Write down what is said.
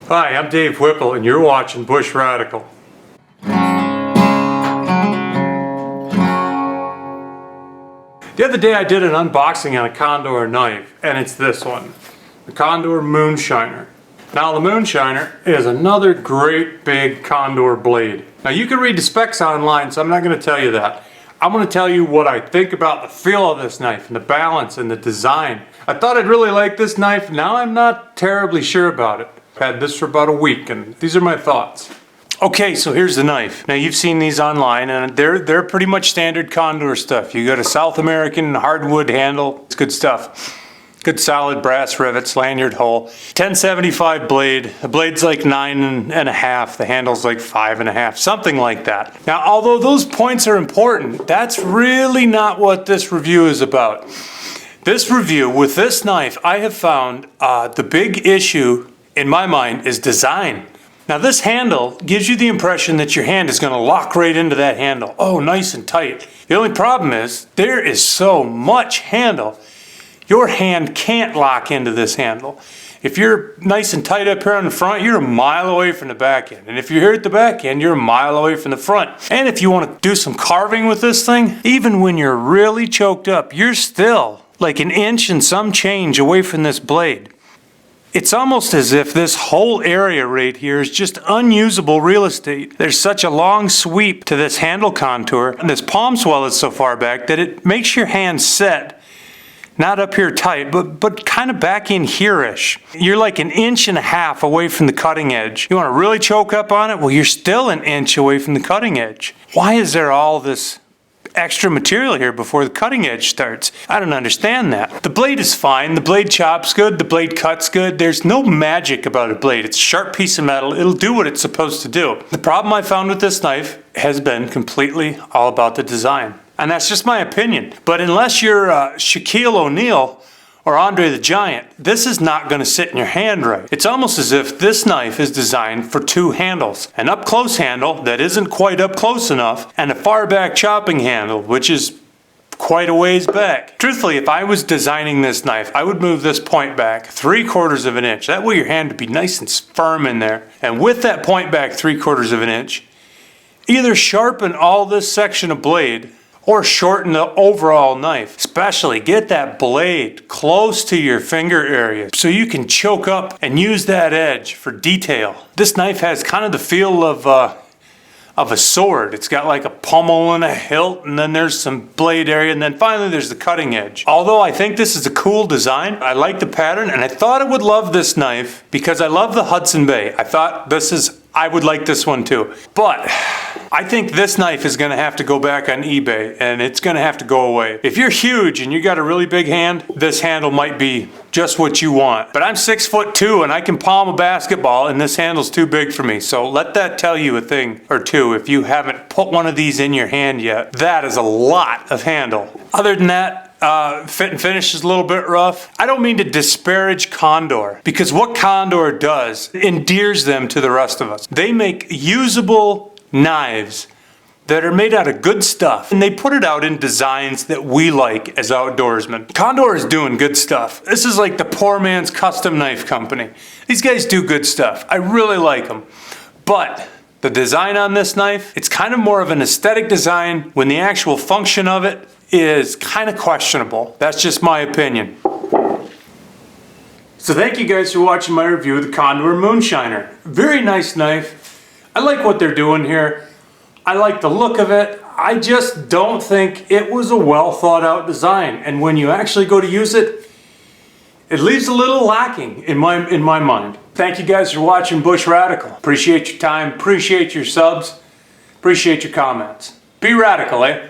Hi, I'm Dave Whipple, and you're watching Bush Radical. The other day I did an unboxing on a Condor knife, and it's this one, the Condor Moonshiner. Now the Moonshiner is another great big Condor blade. Now you can read the specs online, so I'm not going to tell you that. I'm going to tell you what I think about the feel of this knife and the balance and the design. I thought I'd really like this knife. Now I'm not terribly sure about it. I've had this for about a week, and these are my thoughts. Okay, so here's the knife. Now you've seen these online, and they're pretty much standard Condor stuff. You got a South American hardwood handle. It's good stuff. Good solid brass rivets, lanyard hole. 1075 blade. The blade's like 9.5. The handle's like 5.5, something like that. Now, although those points are important, that's really not what this review is about. This review with this knife, I have found the big issue in my mind is design. Now this handle gives you the impression that your hand is going to lock right into that handle. Oh, nice and tight. The only problem is there is so much handle. Your hand can't lock into this handle. If you're nice and tight up here on the front, you're a mile away from the back end. And if you're here at the back end, you're a mile away from the front. And if you want to do some carving with this thing, even when you're really choked up, you're still like an inch and some change away from this blade. It's almost as if this whole area right here is just unusable real estate. There's such a long sweep to this handle contour, and this palm swell is so far back that it makes your hand set, not up here tight, but kind of back in here-ish. You're like an inch and a half away from the cutting edge. You want to really choke up on it? Well, you're still an inch away from the cutting edge. Why is there all this extra material here before the cutting edge starts? I don't understand that. The blade is fine. The blade chops good. The blade cuts good. There's no magic about a blade. It's a sharp piece of metal. It'll do what it's supposed to do. The problem I found with this knife has been completely all about the design. And that's just my opinion. But unless you're Shaquille O'Neal or Andre the Giant, this is not going to sit in your hand right. It's almost as if this knife is designed for two handles. An up-close handle that isn't quite up close enough, and a far-back chopping handle, which is quite a ways back. Truthfully, if I was designing this knife, I would move this point back 3/4 of an inch. That way your hand would be nice and firm in there. And with that point back 3/4 of an inch, either sharpen all this section of blade or shorten the overall knife. Especially get that blade close to your finger area so you can choke up and use that edge for detail. This knife has kind of the feel of a sword. It's got like a pommel and a hilt, and then there's some blade area, and then finally there's the cutting edge. Although I think this is a cool design, I like the pattern, and I thought I would love this knife because I love the Hudson Bay. I thought I would like this one too. But I think this knife is going to have to go back on eBay, and it's going to have to go away. If you're huge and you got a really big hand, this handle might be just what you want. But I'm 6'2" and I can palm a basketball, and this handle's too big for me. So let that tell you a thing or two if you haven't put one of these in your hand yet. That is a lot of handle. Other than that, fit and finish is a little bit rough. I don't mean to disparage Condor, because what Condor does endears them to the rest of us. They make usable knives that are made out of good stuff, and they put it out in designs that we like as outdoorsmen. Condor is doing good stuff. This is like the poor man's custom knife company. These guys do good stuff. I really like them. But the design on this knife, it's kind of more of an aesthetic design when the actual function of it is kind of questionable. That's just my opinion. So thank you guys for watching my review of the Condor Moonshiner. Very nice knife. I like what they're doing here. I like the look of it. I just don't think it was a well thought out design. And when you actually go to use it, it leaves a little lacking in my mind. Thank you guys for watching Bush Radical. Appreciate your time, appreciate your subs, appreciate your comments. Be radical, eh?